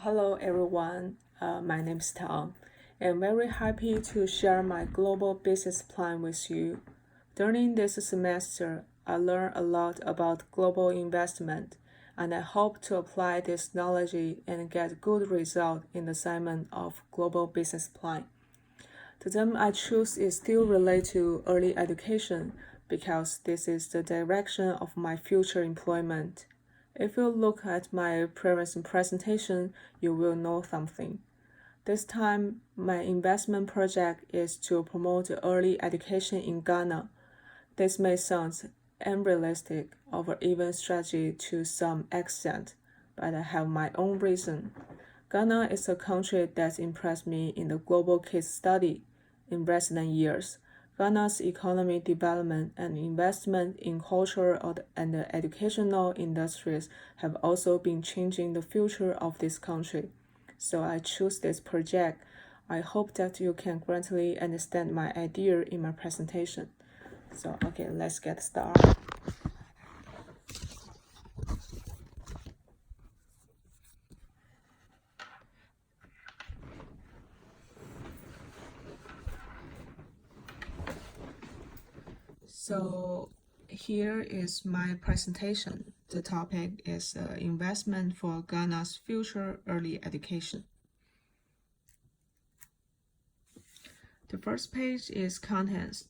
Hello everyone. My name is Tom. I'm very happy to share my global business plan with you. During this semester, I learned a lot about global investment, and I hope to apply this knowledge and get good result in the assignment of global business plan. The theme I choose is still related to early education because this is the direction of my future employment. If you look at my previous presentation, you will know something. This time, my investment project is to promote early education in Ghana. This may sound unrealistic or even strategy to some extent, but I have my own reason. Ghana is a country that impressed me in the global case study in recent years. Ghana's economic development and investment in cultural and educational industries have also been changing the future of this country. So I choose this project. I hope that you can greatly understand my idea in my presentation. So, okay, let's get started. So here is my presentation. The topic is investment for Ghana's future early education. The first page is contents.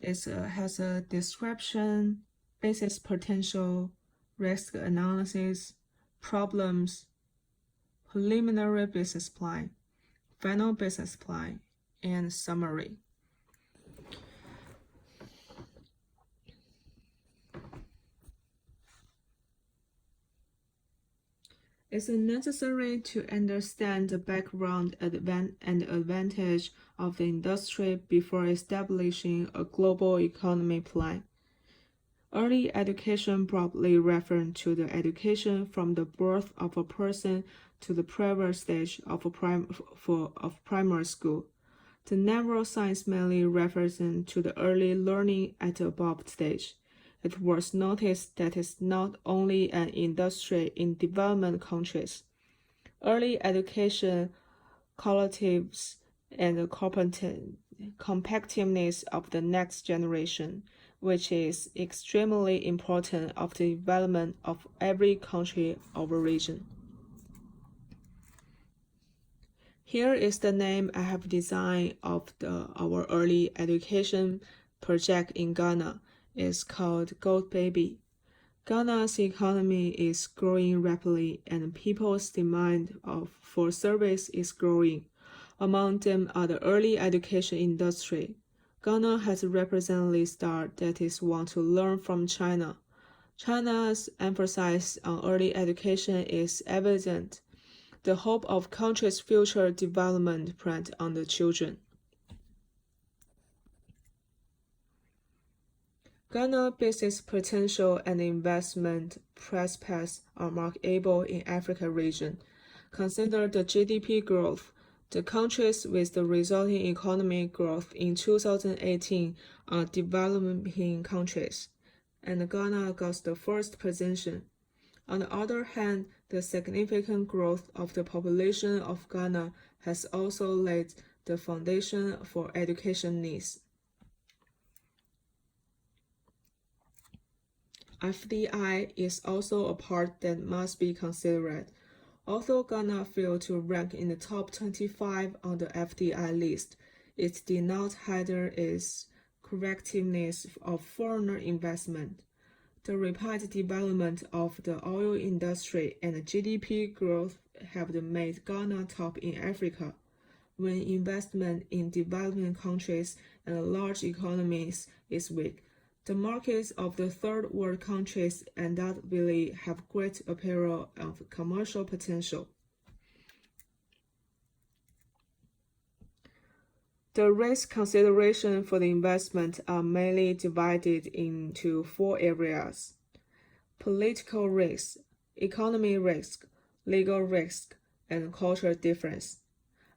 It has a description, business potential, risk analysis, problems, preliminary business plan, final business plan, and summary. It's necessary to understand the background and advantage of the industry before establishing a global economy plan. Early education broadly refers to the education from the birth of a person to the previous stage of primary school. The neuroscience mainly refers to the early learning at the above stage. It was noticed that it's not only an industry in development countries. Early education cultivates and the competitiveness of the next generation, which is extremely important of the development of every country or region. Here is the name I have designed of our early education project in Ghana. It's called Gold Baby. Ghana's economy is growing rapidly and people's demand for service is growing. Among them are the early education industry. Ghana has a representative star that is want to learn from China. China's emphasis on early education is evident. The hope of country's future development depends on the children. Ghana business potential and investment prospects are marketable in Africa region. Consider the GDP growth. The countries with the resulting economic growth in 2018 are developing countries, and Ghana got the first position. On the other hand, the significant growth of the population of Ghana has also laid the foundation for education needs. FDI is also a part that must be considered. Although Ghana failed to rank in the top 25 on the FDI list, it did not hinder its correctiveness of foreign investment. The rapid development of the oil industry and GDP growth have made Ghana top in Africa. When investment in developing countries and large economies is weak, the markets of the third world countries undoubtedly have great apparel of commercial potential. The risk consideration for the investment are mainly divided into 4 areas: political risk, economy risk, legal risk, and cultural difference.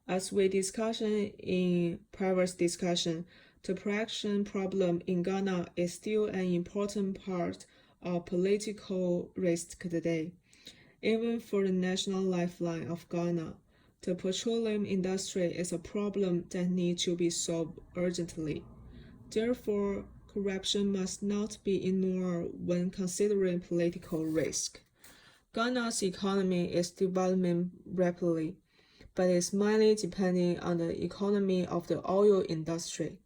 As we discussed in previous discussion, the production problem in Ghana is still an important part of political risk today. Even for the national lifeline of Ghana, the petroleum industry is a problem that needs to be solved urgently. Therefore, corruption must not be ignored when considering political risk. Ghana's economy is developing rapidly, but is mainly depending on the economy of the oil industry.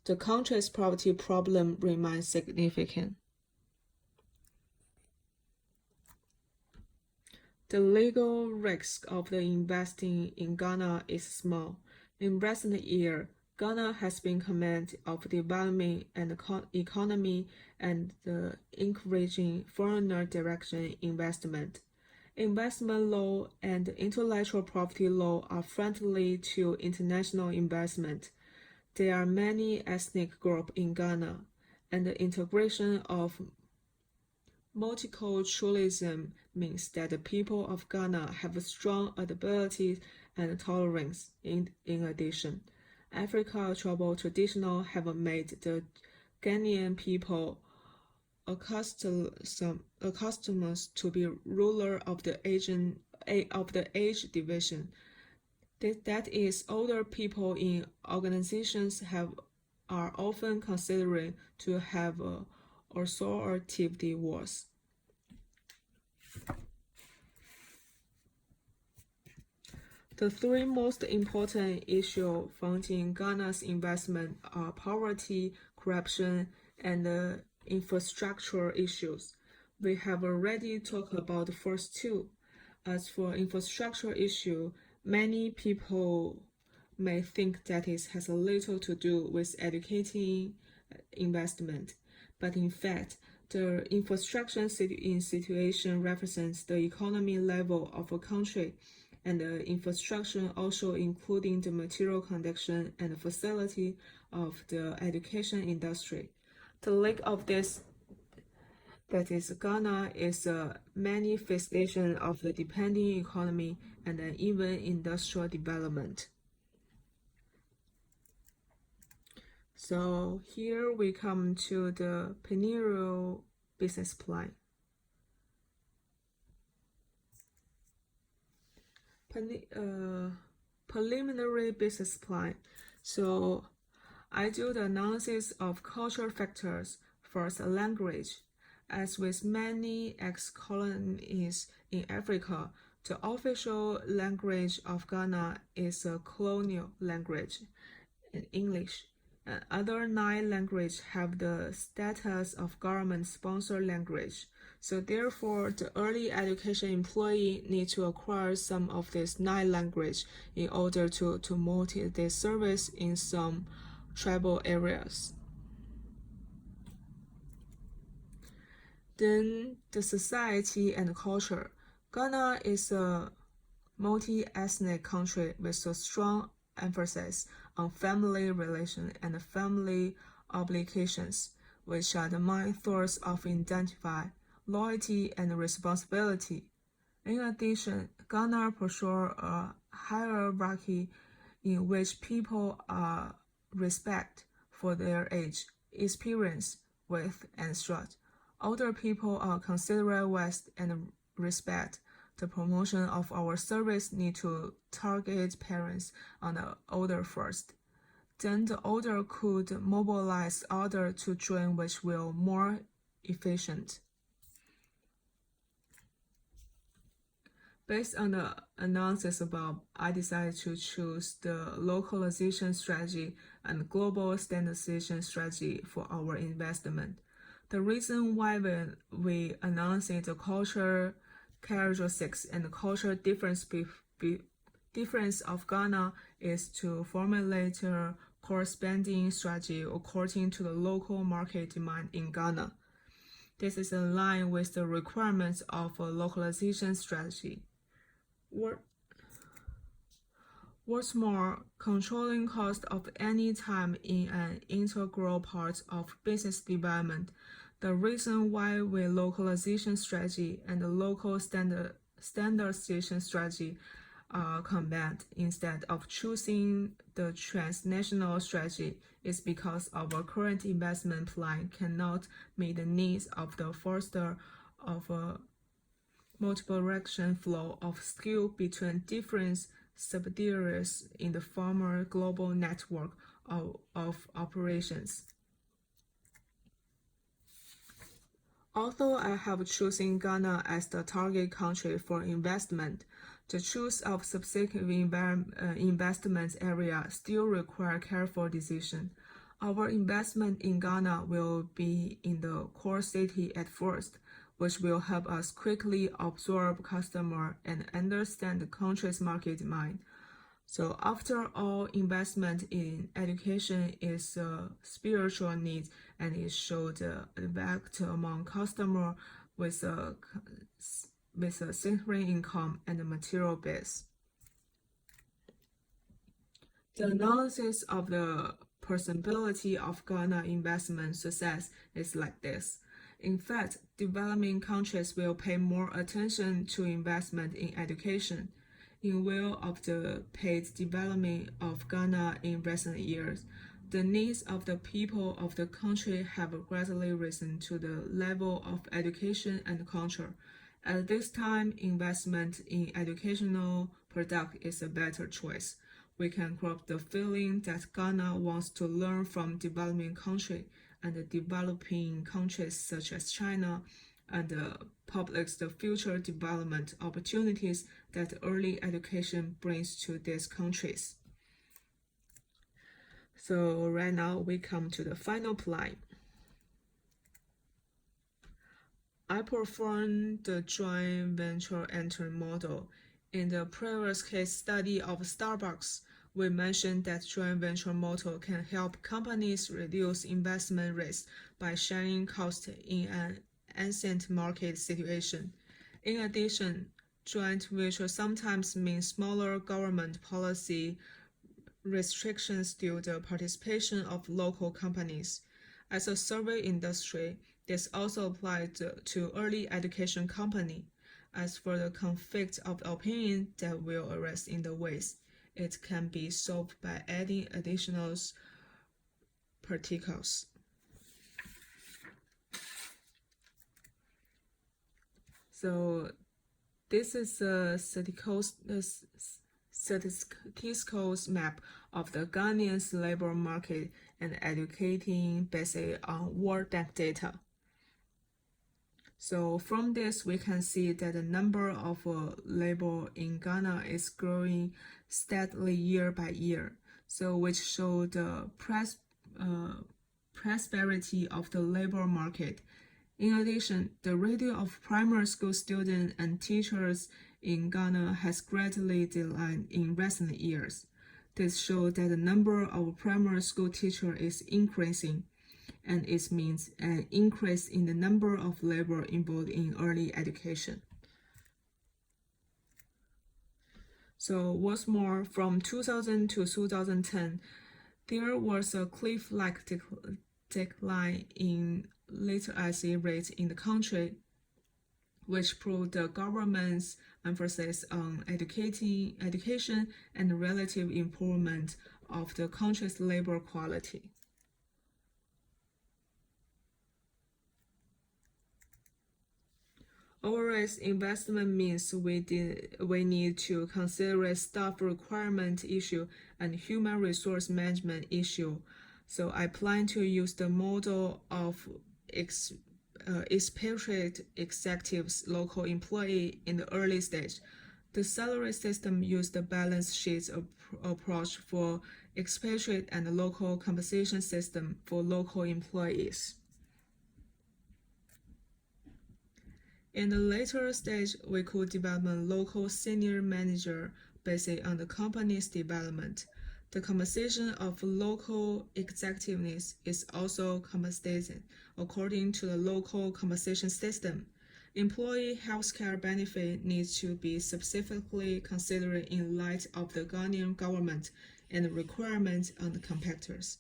The country's poverty problem remains significant. The legal risk of the investing in Ghana is small. In recent years, Ghana has been command of developing an economy and encouraging foreigner direct investment. Investment law and intellectual property law are friendly to international investment. There are many ethnic groups in Ghana, and the integration of multiculturalism means that the people of Ghana have a strong adaptability and tolerance. In addition, agricultural traditions have made the Ghanaian people accustomed to be ruler of the age division. That is, older people in organizations are often considered to have authoritative words. The three most important issues fronting Ghana's investment are poverty, corruption, and infrastructure issues. We have already talked about the first two. As for infrastructure issue, many people may think that it has a little to do with educating investment, but in fact, the infrastructure situation represents the economy level of a country, and the infrastructure also including the material condition and facility of the education industry. The lack of this, that is, Ghana is a manifestation of the depending economy and even industrial development. So here we come to the Pineiro business plan. Preliminary business plan. So I do the analysis of cultural factors. First, language. As with many ex-colonies in Africa, the official language of Ghana is a colonial language, English. Other 9 languages have the status of government-sponsored language. So therefore, the early education employee needs to acquire some of these 9 languages in order to motivate their service in some tribal areas. Then the society and culture. Ghana is a multi-ethnic country with a strong emphasis on family relations and family obligations, which are the main source of identity, loyalty, and responsibility. In addition, Ghana pursues a hierarchy in which people are respected for their age, experience, wealth, and strength. Older people are considered wise and respect. The promotion of our service need to target parents on the older first. Then the older could mobilize others to join, which will more efficient. Based on the analysis above, I decided to choose the localization strategy and global standardization strategy for our investment. The reason why we announcing the culture characteristics and the cultural difference of Ghana is to formulate a corresponding strategy according to the local market demand in Ghana. This is in line with the requirements of a localization strategy. What's more, controlling cost of any time in an integral part of business development. The reason why we localization strategy and the local standardization strategy are combined instead of choosing the transnational strategy is because our current investment plan cannot meet the needs of the foster of multi-direction flow of skill between different subsidiaries in the former global network of operations. Although I have chosen Ghana as the target country for investment, the choice of specific investment area still require careful decision. Our investment in Ghana will be in the core city at first, which will help us quickly absorb customer and understand the country's market demand. So after all, investment in education is a spiritual need and it should impact among customers with a synchronous income and a material base. The analysis of the possibility of Ghana investment success is like this. In fact, developing countries will pay more attention to investment in education in view of the paid development of Ghana in recent years. The needs of the people of the country have gradually risen to the level of education and culture. At this time, investment in educational product is a better choice. We can grab the feeling that Ghana wants to learn from developing countries and developing countries such as China and publics the future development opportunities that early education brings to these countries. So right now we come to the final plan. I performed the joint venture entry model. In the previous case study of Starbucks, we mentioned that joint venture model can help companies reduce investment risk by sharing costs in an uncertain market situation. In addition, joint venture sometimes means smaller government policy restrictions due to the participation of local companies. As a survey industry, this also applies to early education company. As for the conflict of opinion that will arise in the ways, it can be solved by adding additional particles. So this is a statistical map of the Ghanaian's labor market and educating based on World Bank data. So from this, we can see that the number of labor in Ghana is growing steadily year by year. So which show the prosperity of the labor market. In addition, the ratio of primary school students and teachers in Ghana has gradually declined in recent years. This shows that the number of primary school teachers is increasing, and it means an increase in the number of labor involved in early education. So what's more, from 2000 to 2010, there was a cliff-like decline in literacy rate in the country, which proved the government's emphasis on education and relative improvement of the country's labor quality. Overall, investment means we need to consider staff requirement issue and human resource management issue. So I plan to use the model of expatriate executives, local employee in the early stage. The salary system used the balance sheet approach for expatriate and local compensation system for local employees. In the later stage, we could develop a local senior manager based on the company's development. The compensation of local executiveness is also compensated according to the local compensation system. Employee healthcare benefit needs to be specifically considered in light of the Ghanaian government and the requirements on the competitors.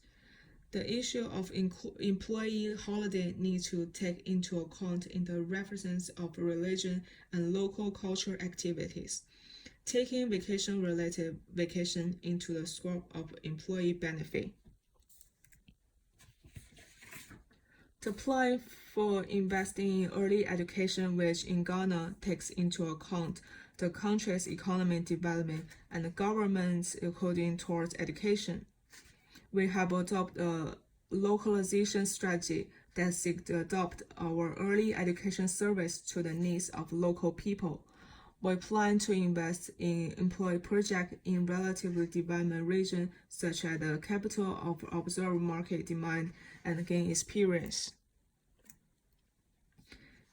The issue of employee holiday needs to take into account in the reference of religion and local culture activities, taking vacation-related vacation into the scope of employee benefit. The plan for investing in early education, which in Ghana takes into account the country's economic development and the government's according towards education. We have adopted a localization strategy that seeks to adapt our early education service to the needs of local people. We plan to invest in employee projects in relatively developed regions such as the capital of observe market demand and gain experience.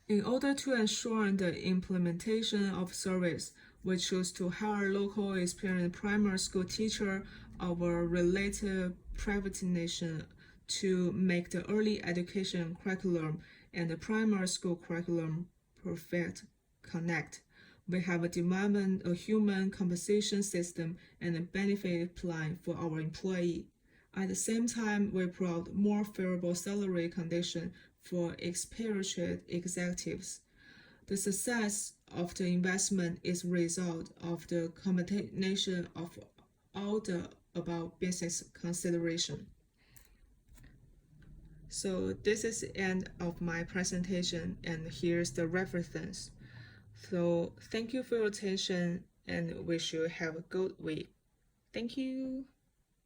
In order to ensure the implementation of service, we choose to hire local experienced primary school teachers of a related private nation to make the early education curriculum and the primary school curriculum perfect connect. We have developed a human compensation system and a benefit plan for our employee. At the same time, we provide more favorable salary conditions for experienced executives. The success of the investment is a result of the combination of all the above business consideration. So this is the end of my presentation, and here's the reference. So thank you for your attention and wish you have a good week. Thank you.